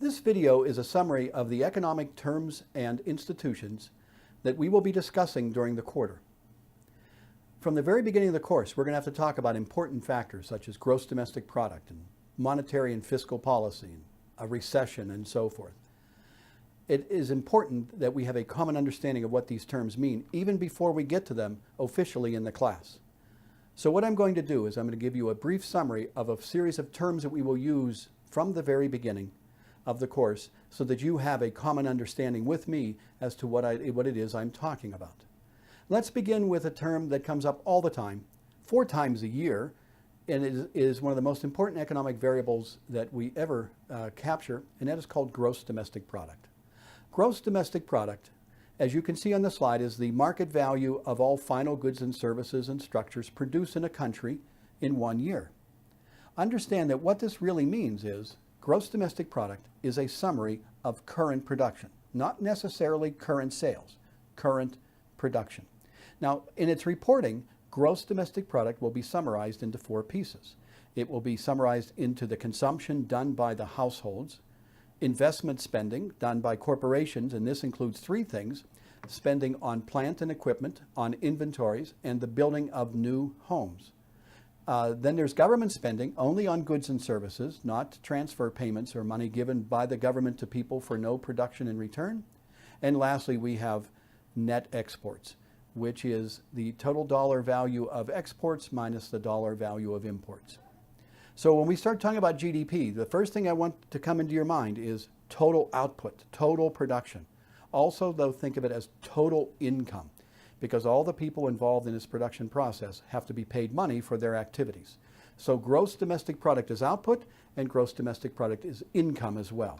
This video is a summary of the economic terms and institutions that we will be discussing during the quarter. From the very beginning of the course, we're going to have to talk about important factors such as gross domestic product and monetary and fiscal policy, and a recession, and so forth. It is important that we have a common understanding of what these terms mean, even before we get to them officially in the class. So what I'm going to do is I'm going to give you a brief summary of a series of terms that we will use from the very beginning of the course so that you have a common understanding with me as to what it is I'm talking about. Let's begin with a term that comes up all the time, 4 times a year, and it is one of the most important economic variables that we ever capture, and that is called gross domestic product. Gross domestic product, as you can see on the slide, is the market value of all final goods and services and structures produced in a country in 1 year. Understand that what this really means is gross domestic product is a summary of current production, not necessarily current sales, current production. Now, in its reporting, gross domestic product will be summarized into 4 pieces. It will be summarized into the consumption done by the households, investment spending done by corporations, and this includes 3 things: spending on plant and equipment, on inventories, and the building of new homes. Then there's government spending only on goods and services, not transfer payments or money given by the government to people for no production in return. And lastly, we have net exports, which is the total dollar value of exports minus the dollar value of imports. So when we start talking about GDP, the first thing I want to come into your mind is total output, total production. Also, though, think of it as total income, because all the people involved in this production process have to be paid money for their activities. So gross domestic product is output, and gross domestic product is income as well.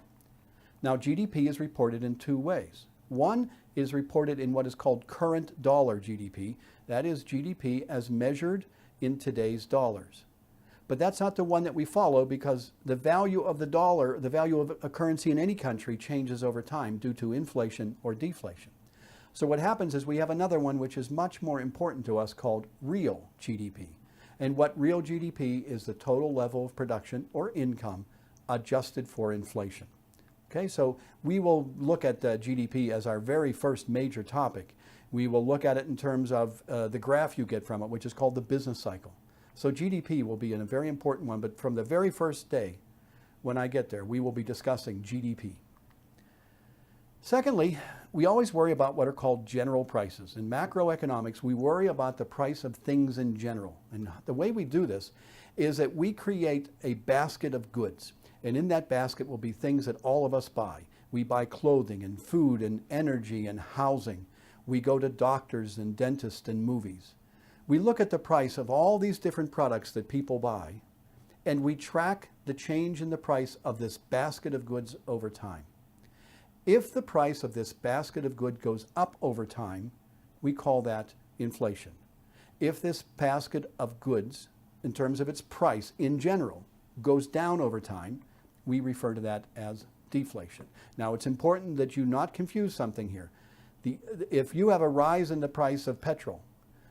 Now, GDP is reported in 2 ways. One is reported in what is called current dollar GDP. That is GDP as measured in today's dollars. But that's not the one that we follow, because the value of the dollar, the value of a currency in any country, changes over time due to inflation or deflation. So what happens is we have another one which is much more important to us called real GDP. And what real GDP is the total level of production or income adjusted for inflation. Okay, so we will look at GDP as our very first major topic. We will look at it in terms of the graph you get from it, which is called the business cycle. So GDP will be a very important one, but from the very first day when I get there, we will be discussing GDP. Secondly, we always worry about what are called general prices. In macroeconomics, we worry about the price of things in general. And the way we do this is that we create a basket of goods. And in that basket will be things that all of us buy. We buy clothing and food and energy and housing. We go to doctors and dentists and movies. We look at the price of all these different products that people buy, and we track the change in the price of this basket of goods over time. If the price of this basket of goods goes up over time, we call that inflation. If this basket of goods, in terms of its price in general, goes down over time, we refer to that as deflation. Now, it's important that you not confuse something here. If you have a rise in the price of petrol,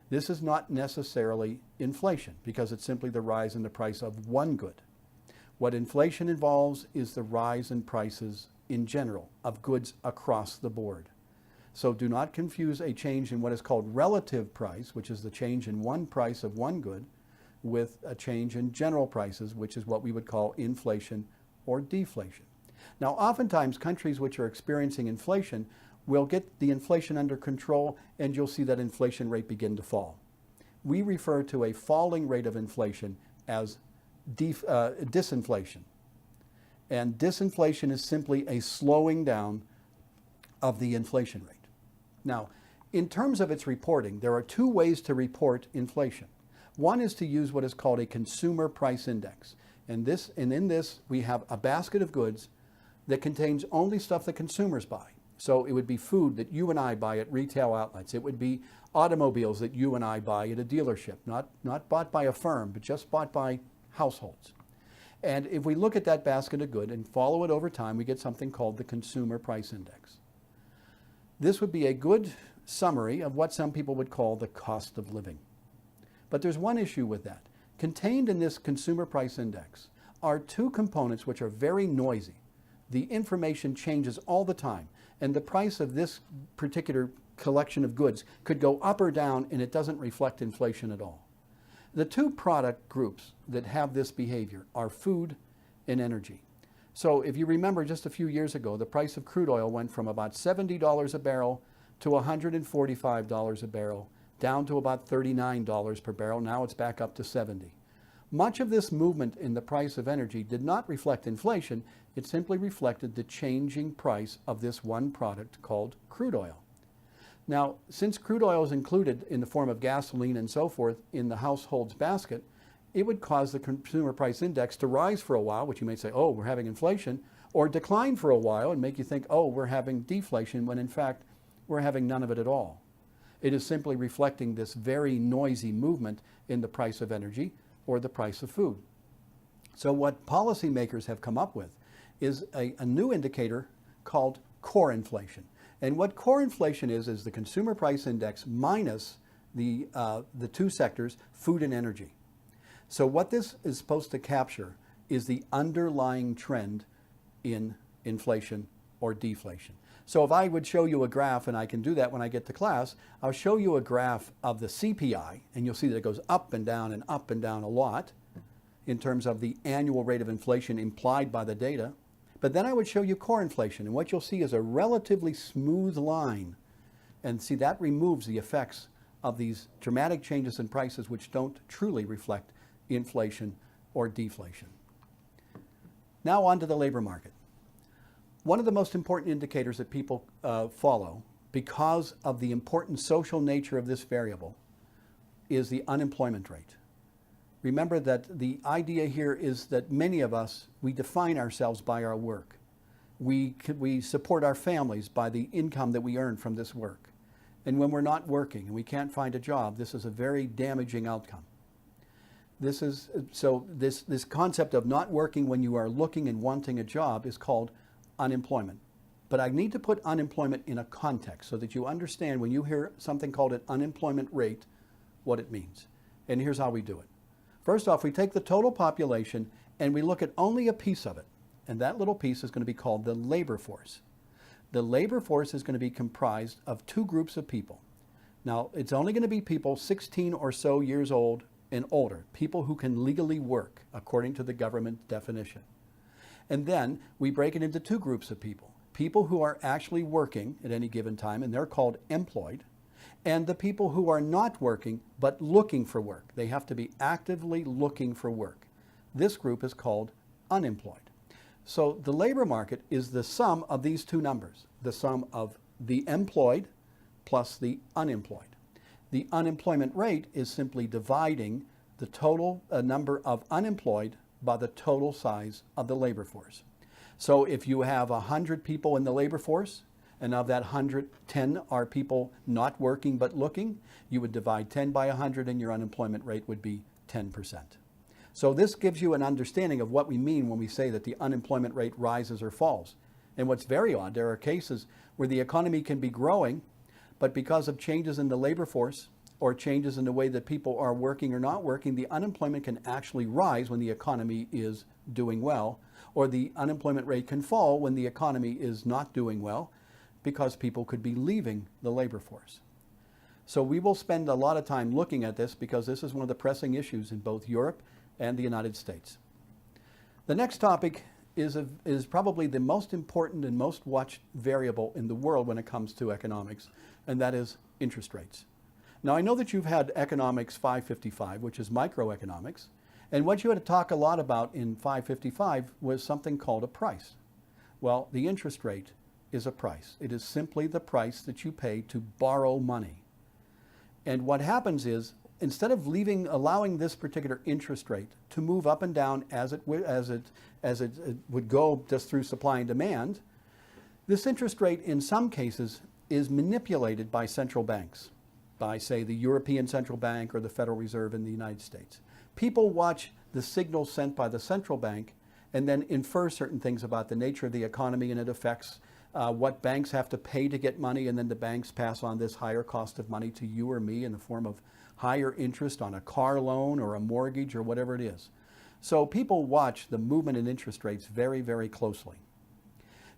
this is not necessarily inflation, because it's simply the rise in the price of one good. What inflation involves is the rise in prices in general of goods across the board. So do not confuse a change in what is called relative price, which is the change in one price of one good, with a change in general prices, which is what we would call inflation or deflation. Now, oftentimes countries which are experiencing inflation will get the inflation under control, and you'll see that inflation rate begin to fall. We refer to a falling rate of inflation as disinflation. And disinflation is simply a slowing down of the inflation rate. Now, in terms of its reporting, there are 2 ways to report inflation. One is to use what is called a consumer price index. And in this, we have a basket of goods that contains only stuff that consumers buy. So it would be food that you and I buy at retail outlets. It would be automobiles that you and I buy at a dealership, not bought by a firm, but just bought by households. And if we look at that basket of goods and follow it over time, we get something called the Consumer Price Index. This would be a good summary of what some people would call the cost of living. But there's one issue with that. Contained in this Consumer Price Index are 2 components which are very noisy. the information changes all the time, and the price of this particular collection of goods could go up or down, and it doesn't reflect inflation at all. The two product groups that have this behavior are food and energy. So if you remember just a few years ago, the price of crude oil went from about $70 a barrel to $145 a barrel, down to about $39 per barrel. Now it's back up to $70. Much of this movement in the price of energy did not reflect inflation. It simply reflected the changing price of this one product called crude oil. Now, since crude oil is included in the form of gasoline and so forth in the household's basket, it would cause the consumer price index to rise for a while, which you may say, oh, we're having inflation, or decline for a while and make you think, oh, we're having deflation, when in fact, we're having none of it at all. It is simply reflecting this very noisy movement in the price of energy or the price of food. So what policymakers have come up with is a new indicator called core inflation. And what core inflation is the consumer price index minus the two sectors, food and energy. So what this is supposed to capture is the underlying trend in inflation or deflation. So if I would show you a graph, and I can do that when I get to class, I'll show you a graph of the CPI, and you'll see that it goes up and down a lot in terms of the annual rate of inflation implied by the data. But then I would show you core inflation, and what you'll see is a relatively smooth line. And see, that removes the effects of these dramatic changes in prices which don't truly reflect inflation or deflation. Now on to the labor market. One of the most important indicators that people follow, because of the important social nature of this variable, is the unemployment rate. Remember that the idea here is that many of us, we define ourselves by our work. We support our families by the income that we earn from this work. And when we're not working and we can't find a job, this is a very damaging outcome. This concept of not working when you are looking and wanting a job is called unemployment. But I need to put unemployment in a context so that you understand when you hear something called an unemployment rate, what it means. And here's how we do it. First off, we take the total population and we look at only a piece of it. And that little piece is going to be called the labor force. The labor force is going to be comprised of two groups of people. Now, it's only going to be people 16 or so years old and older, people who can legally work according to the government definition. And then we break it into two groups of people. People who are actually working at any given time, and they're called employed, and the people who are not working but looking for work. They have to be actively looking for work. This group is called unemployed. So the labor market is the sum of these two numbers, the sum of the employed plus the unemployed. The unemployment rate is simply dividing the total number of unemployed by the total size of the labor force. So if you have 100 people in the labor force, and of that 100, 10 are people not working but looking, you would divide 10 by 100 and your unemployment rate would be 10%. So this gives you an understanding of what we mean when we say that the unemployment rate rises or falls. And what's very odd, there are cases where the economy can be growing, but because of changes in the labor force or changes in the way that people are working or not working, the unemployment can actually rise when the economy is doing well, or the unemployment rate can fall when the economy is not doing well, because people could be leaving the labor force. So we will spend a lot of time looking at this because this is one of the pressing issues in both Europe and the United States. The next topic is probably the most important and most watched variable in the world when it comes to economics, and that is interest rates. Now, I know that you've had Economics 555, which is microeconomics, and what you had to talk a lot about in 555 was something called a price. Well, the interest rate is a price. It is simply the price that you pay to borrow money. And what happens is, instead of allowing this particular interest rate to move up and down as it would go just through supply and demand, this interest rate in some cases is manipulated by central banks, by, say, the European Central Bank or the Federal Reserve in the United States. People watch the signals sent by the central bank and then infer certain things about the nature of the economy, and it affects what banks have to pay to get money, and then the banks pass on this higher cost of money to you or me in the form of higher interest on a car loan or a mortgage or whatever it is. So people watch the movement in interest rates very, very closely.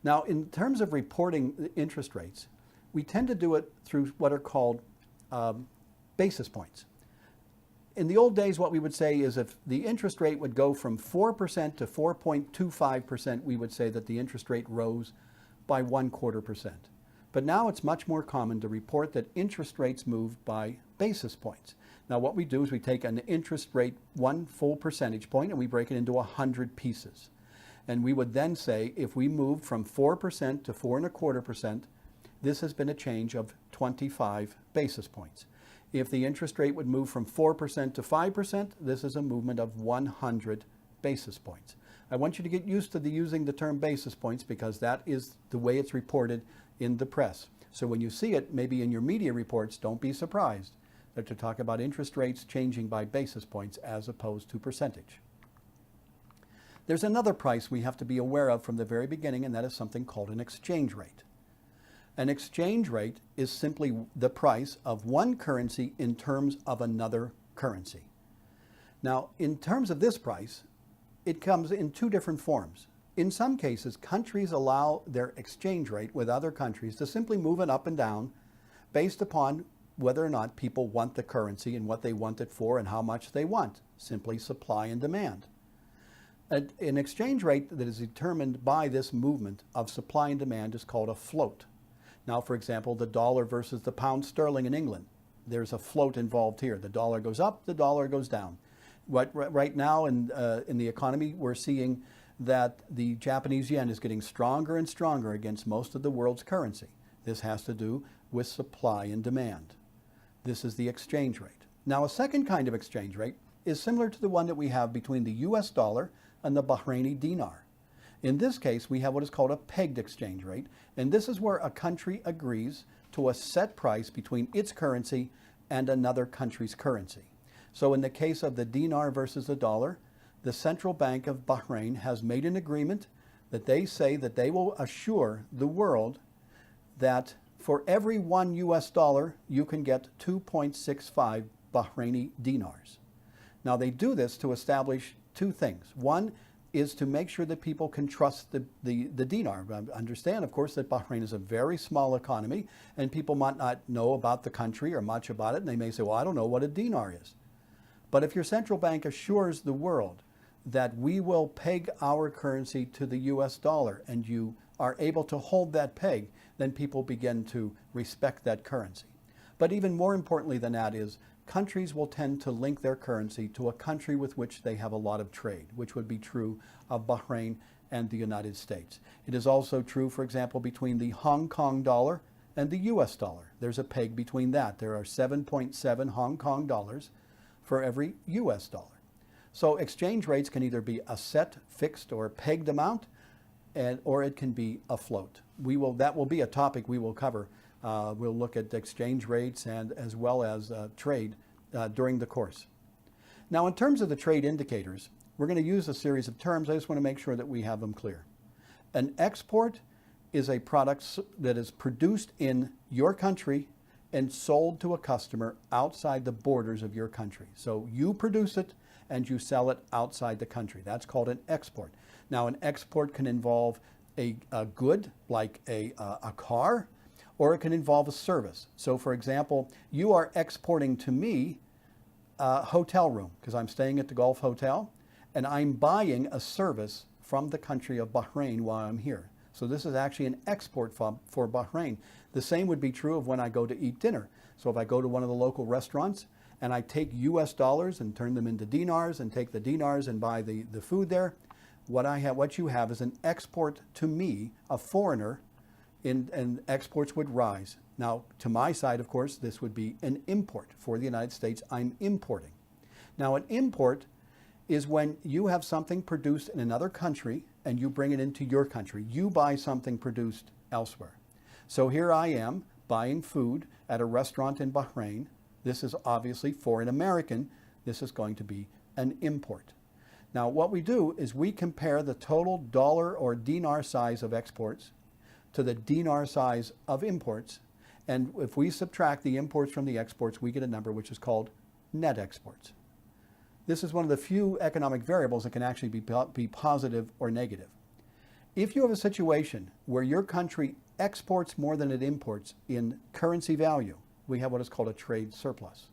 Now, in terms of reporting the interest rates, we tend to do it through what are called basis points. In the old days, what we would say is if the interest rate would go from 4% to 4.25%, we would say that the interest rate rose by 1/4%. But now it's much more common to report that interest rates moved by basis points. Now what we do is we take an interest rate, 1 full percentage point, and we break it into 100 pieces. And we would then say if we moved from 4% to 4.25%, this has been a change of 25 basis points. If the interest rate would move from 4% to 5%, this is a movement of 100 basis points. I want you to get used to using the term basis points because that is the way it's reported in the press. So when you see it, maybe in your media reports, don't be surprised that to talk about interest rates changing by basis points as opposed to percentage. There's another price we have to be aware of from the very beginning, and that is something called an exchange rate. An exchange rate is simply the price of one currency in terms of another currency. Now, in terms of this price, it comes in two different forms. In some cases, countries allow their exchange rate with other countries to simply move it up and down based upon whether or not people want the currency and what they want it for and how much they want, simply supply and demand. An exchange rate that is determined by this movement of supply and demand is called a float. Now, for example, the dollar versus the pound sterling in England, there's a float involved here. The dollar goes up, the dollar goes down. Right now in the economy, we're seeing that the Japanese yen is getting stronger and stronger against most of the world's currency. This has to do with supply and demand. This is the exchange rate. Now, a second kind of exchange rate is similar to the one that we have between the US dollar and the Bahraini dinar. In this case, we have what is called a pegged exchange rate, and this is where a country agrees to a set price between its currency and another country's currency. So in the case of the dinar versus the dollar, the Central Bank of Bahrain has made an agreement that they say that they will assure the world that for every $1 US, you can get 2.65 Bahraini dinars. Now they do this to establish two things. One is to make sure that people can trust the dinar. Understand, of course, that Bahrain is a very small economy and people might not know about the country or much about it, and they may say, well, I don't know what a dinar is. But if your central bank assures the world that we will peg our currency to the US dollar and you are able to hold that peg, then people begin to respect that currency. But even more importantly than that is countries will tend to link their currency to a country with which they have a lot of trade, which would be true of Bahrain and the United States. It is also true, for example, between the Hong Kong dollar and the US dollar. There's a peg between that. There are 7.7 Hong Kong dollars for every US dollar. So exchange rates can either be a set, fixed, or pegged amount, or it can be a float. That will be a topic we will cover. We'll look at exchange rates and as well as trade during the course. Now, in terms of the trade indicators, we're going to use a series of terms. I just want to make sure that we have them clear. An export is a product that is produced in your country and sold to a customer outside the borders of your country. So you produce it and you sell it outside the country. That's called an export. Now, an export can involve a good like a car, or it can involve a service. So for example, you are exporting to me a hotel room because I'm staying at the Gulf Hotel and I'm buying a service from the country of Bahrain while I'm here. So this is actually an export for Bahrain. The same would be true of when I go to eat dinner. So if I go to one of the local restaurants and I take US dollars and turn them into dinars and take the dinars and buy the food there, what you have is an export to me, a foreigner, and exports would rise. Now, to my side, of course, this would be an import. For the United States, I'm importing. Now, an import is when you have something produced in another country and you bring it into your country. You buy something produced elsewhere. So here I am buying food at a restaurant in Bahrain. This is obviously for an American. This is going to be an import. Now, what we do is we compare the total dollar or dinar size of exports to the dinar size of imports. And if we subtract the imports from the exports, we get a number which is called net exports. This is one of the few economic variables that can actually be positive or negative. If you have a situation where your country exports more than it imports in currency value, we have what is called a trade surplus.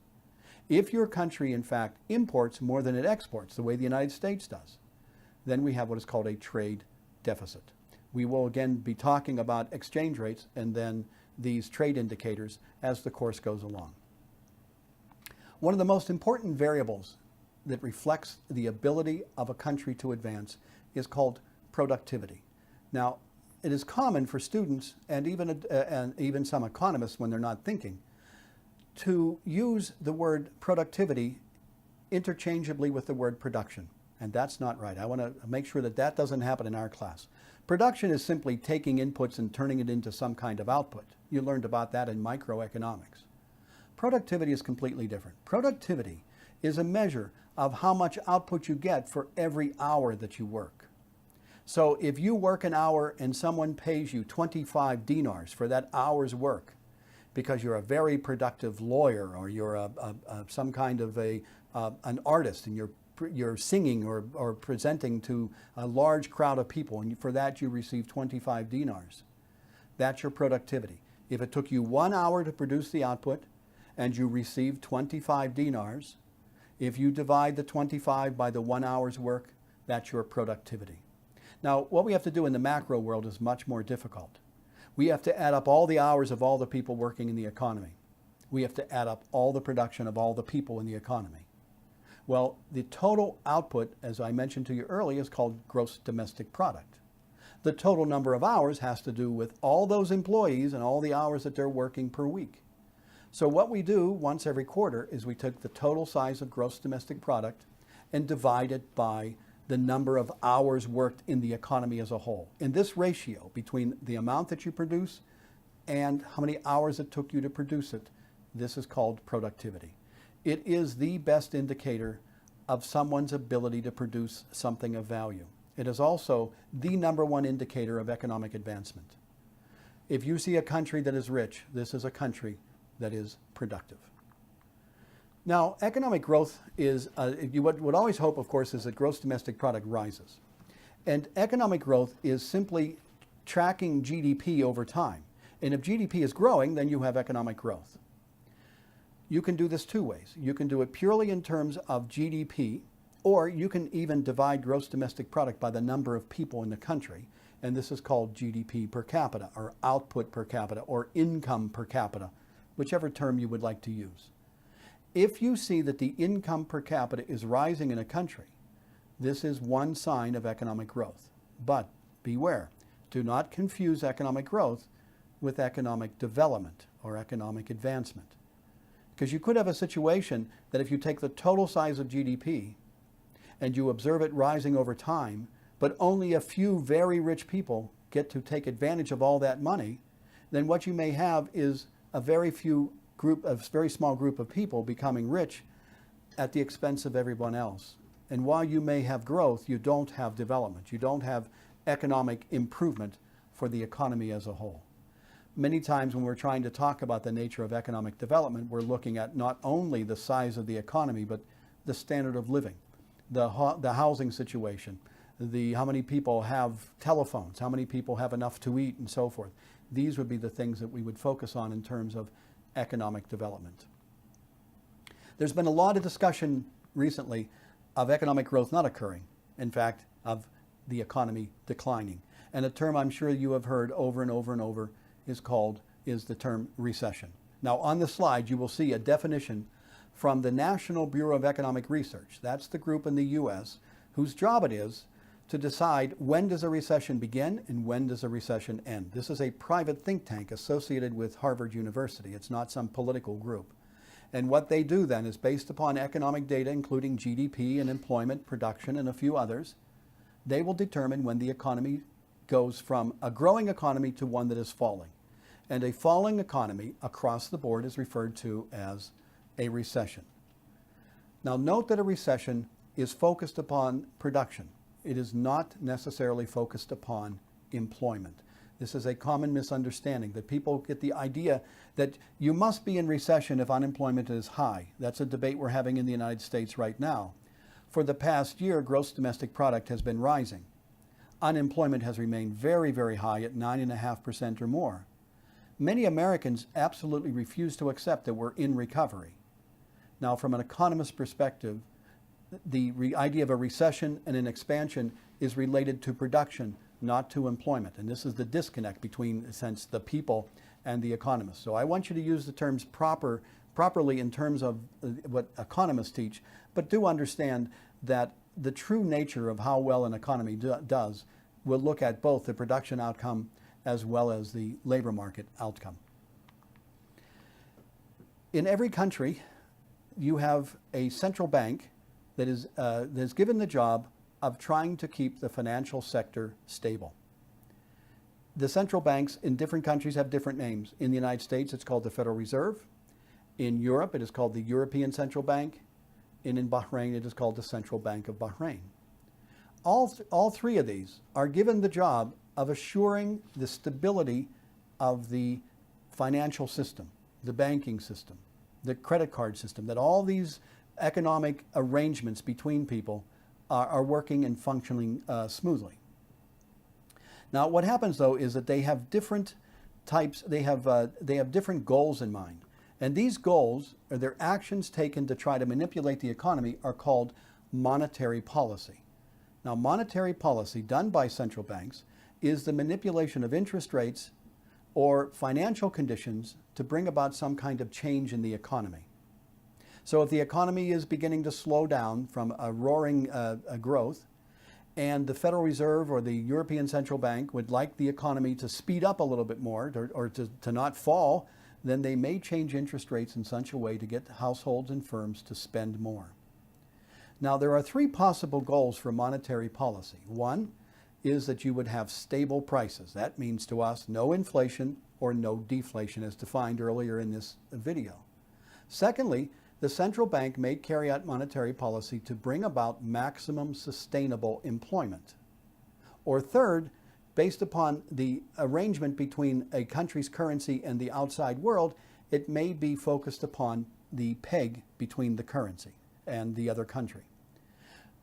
If your country, in fact, imports more than it exports, the way the United States does, then we have what is called a trade deficit. We will again be talking about exchange rates and then these trade indicators as the course goes along. One of the most important variables that reflects the ability of a country to advance is called productivity. Now, it is common for students and even some economists, when they're not thinking, to use the word productivity interchangeably with the word production. And that's not right. I want to make sure that that doesn't happen in our class. Production is simply taking inputs and turning it into some kind of output. You learned about that in microeconomics. Productivity is completely different. Productivity is a measure of how much output you get for every hour that you work. So if you work an hour and someone pays you 25 dinars for that hour's work because you're a very productive lawyer or you're some kind of an artist and you're singing or presenting to a large crowd of people, and for that you receive 25 dinars. That's your productivity. If it took you 1 hour to produce the output and you received 25 dinars, if you divide the 25 by the 1 hour's work, that's your productivity. Now, what we have to do in the macro world is much more difficult. We have to add up all the hours of all the people working in the economy. We have to add up all the production of all the people in the economy. Well, the total output, as I mentioned to you earlier, is called gross domestic product. The total number of hours has to do with all those employees and all the hours that they're working per week. So what we do once every quarter is we take the total size of gross domestic product and divide it by the number of hours worked in the economy as a whole. And this ratio between the amount that you produce and how many hours it took you to produce it, this is called productivity. It is the best indicator of someone's ability to produce something of value. It is also the #1 indicator of economic advancement. If you see a country that is rich, this is a country that is productive. Now, economic growth is, you would always hope, of course, is that gross domestic product rises. And economic growth is simply tracking GDP over time. And if GDP is growing, then you have economic growth. You can do this two ways. You can do it purely in terms of GDP, or you can even divide gross domestic product by the number of people in the country. And this is called GDP per capita, or output per capita, or income per capita, whichever term you would like to use. If you see that the income per capita is rising in a country, this is one sign of economic growth. But beware, do not confuse economic growth with economic development or economic advancement. Because you could have a situation that if you take the total size of GDP and you observe it rising over time, but only a few very rich people get to take advantage of all that money, then what you may have is a very small group of people becoming rich at the expense of everyone else. And while you may have growth, you don't have development. You don't have economic improvement for the economy as a whole. Many times when we're trying to talk about the nature of economic development, we're looking at not only the size of the economy, but the standard of living, the housing situation, how many people have telephones, how many people have enough to eat, and so forth. These would be the things that we would focus on in terms of economic development. There's been a lot of discussion recently of economic growth not occurring, in fact, of the economy declining. And a term I'm sure you have heard over and over and over is the term recession. Now on the slide you will see a definition from the National Bureau of Economic Research. That's the group in the US whose job it is to decide when does a recession begin and when does a recession end. This is a private think tank associated with Harvard University. It's not some political group. And what they do then is based upon economic data, including GDP and employment, production, and a few others, they will determine when the economy goes from a growing economy to one that is falling. And a falling economy across the board is referred to as a recession. Now note that a recession is focused upon production. It is not necessarily focused upon employment. This is a common misunderstanding, that people get the idea that you must be in recession if unemployment is high. That's a debate we're having in the United States right now. For the past year, gross domestic product has been rising. Unemployment has remained very, very high at 9.5% or more. Many Americans absolutely refuse to accept that we're in recovery. Now, from an economist's perspective, the idea of a recession and an expansion is related to production, not to employment. And this is the disconnect between, in a sense, the people and the economists. So I want you to use the terms properly in terms of what economists teach, but do understand that the true nature of how well an economy does will look at both the production outcome as well as the labor market outcome. In every country, you have a central bank that is given the job of trying to keep the financial sector stable. The central banks in different countries have different names. In the United States, it's called the Federal Reserve. In Europe, it is called the European Central Bank. And in Bahrain, it is called the Central Bank of Bahrain. All three of these are given the job of assuring the stability of the financial system, the banking system, the credit card system, that all these economic arrangements between people are working and functioning smoothly. Now, what happens though is that they have different types, they have different goals in mind. And these goals, or their actions taken to try to manipulate the economy, are called monetary policy. Now, monetary policy done by central banks is the manipulation of interest rates or financial conditions to bring about some kind of change in the economy. So if the economy is beginning to slow down from a roaring growth, and the Federal Reserve or the European Central Bank would like the economy to speed up a little bit more or to not fall, then they may change interest rates in such a way to get households and firms to spend more. Now, there are three possible goals for monetary policy. One is that you would have stable prices. That means to us no inflation or no deflation, as defined earlier in this video. Secondly, the central bank may carry out monetary policy to bring about maximum sustainable employment. Or third, based upon the arrangement between a country's currency and the outside world, it may be focused upon the peg between the currency and the other country.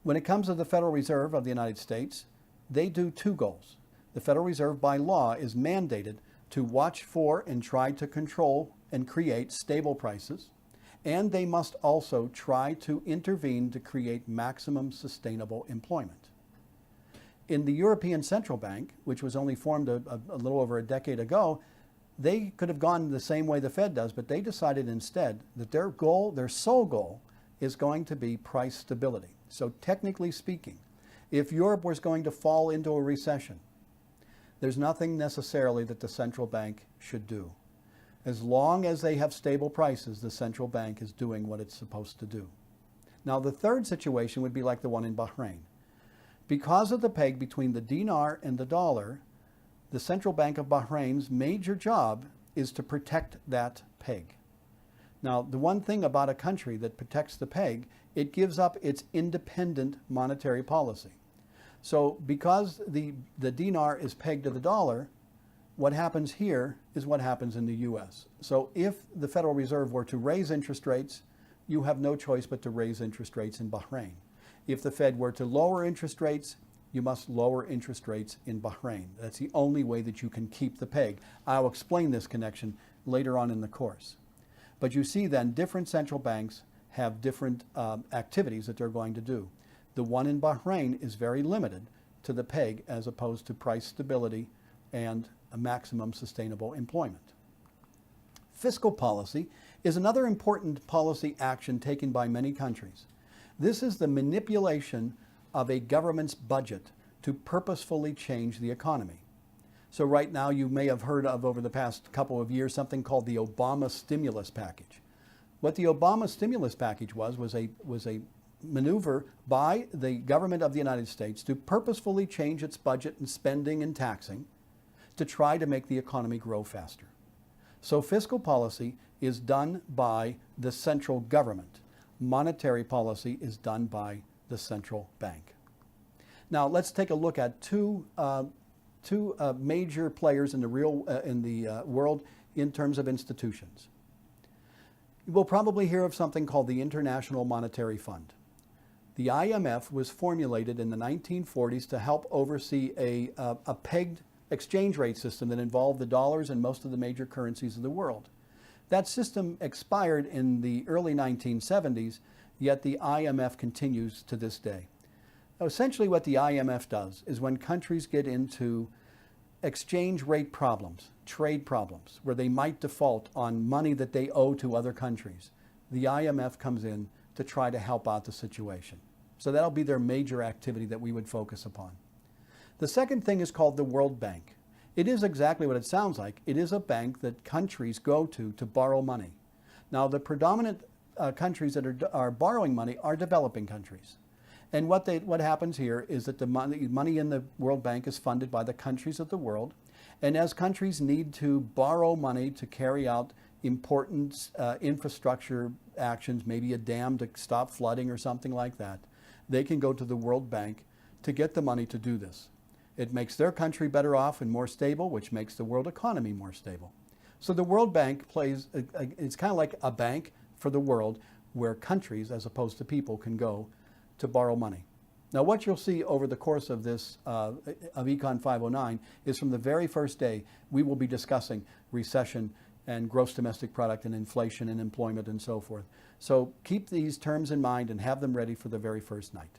When it comes to the Federal Reserve of the United States, they do two goals. The Federal Reserve by law is mandated to watch for and try to control and create stable prices, and they must also try to intervene to create maximum sustainable employment. In the European Central Bank, which was only formed a little over a decade ago, they could have gone the same way the Fed does, but they decided instead that their sole goal, is going to be price stability. So technically speaking, if Europe was going to fall into a recession, there's nothing necessarily that the central bank should do. As long as they have stable prices, the central bank is doing what it's supposed to do. Now, the third situation would be like the one in Bahrain. Because of the peg between the dinar and the dollar, the Central Bank of Bahrain's major job is to protect that peg. Now, the one thing about a country that protects the peg, it gives up its independent monetary policy. So because the dinar is pegged to the dollar, what happens here is what happens in the US. So if the Federal Reserve were to raise interest rates, you have no choice but to raise interest rates in Bahrain. If the Fed were to lower interest rates, you must lower interest rates in Bahrain. That's the only way that you can keep the peg. I'll explain this connection later on in the course. But you see then, different central banks have different activities that they're going to do. The one in Bahrain is very limited to the peg as opposed to price stability and a maximum sustainable employment. Fiscal policy is another important policy action taken by many countries. This is the manipulation of a government's budget to purposefully change the economy. So right now you may have heard of, over the past couple of years, something called the Obama stimulus package. What the Obama stimulus package was a maneuver by the government of the United States to purposefully change its budget and spending and taxing to try to make the economy grow faster. So fiscal policy is done by the central government. Monetary policy is done by the central bank. Now let's take a look at two major players in the world in terms of institutions. You will probably hear of something called the International Monetary Fund. The IMF was formulated in the 1940s to help oversee a pegged exchange rate system that involved the dollars and most of the major currencies of the world. That system expired in the early 1970s, yet the IMF continues to this day. Now, essentially what the IMF does is when countries get into exchange rate problems, trade problems, where they might default on money that they owe to other countries, the IMF comes in to try to help out the situation. So that'll be their major activity that we would focus upon. The second thing is called the World Bank. It is exactly what it sounds like. It is a bank that countries go to borrow money. Now, the predominant countries that are borrowing money are developing countries. And what happens here is that the money in the World Bank is funded by the countries of the world. And as countries need to borrow money to carry out important infrastructure actions, maybe a dam to stop flooding or something like that, they can go to the World Bank to get the money to do this. It makes their country better off and more stable, which makes the world economy more stable. So the World Bank plays, it's kind of like a bank for the world where countries, as opposed to people, can go to borrow money. Now, what you'll see over the course of this, of Econ 509, is from the very first day, we will be discussing recession and gross domestic product and inflation and employment and so forth. So keep these terms in mind and have them ready for the very first night.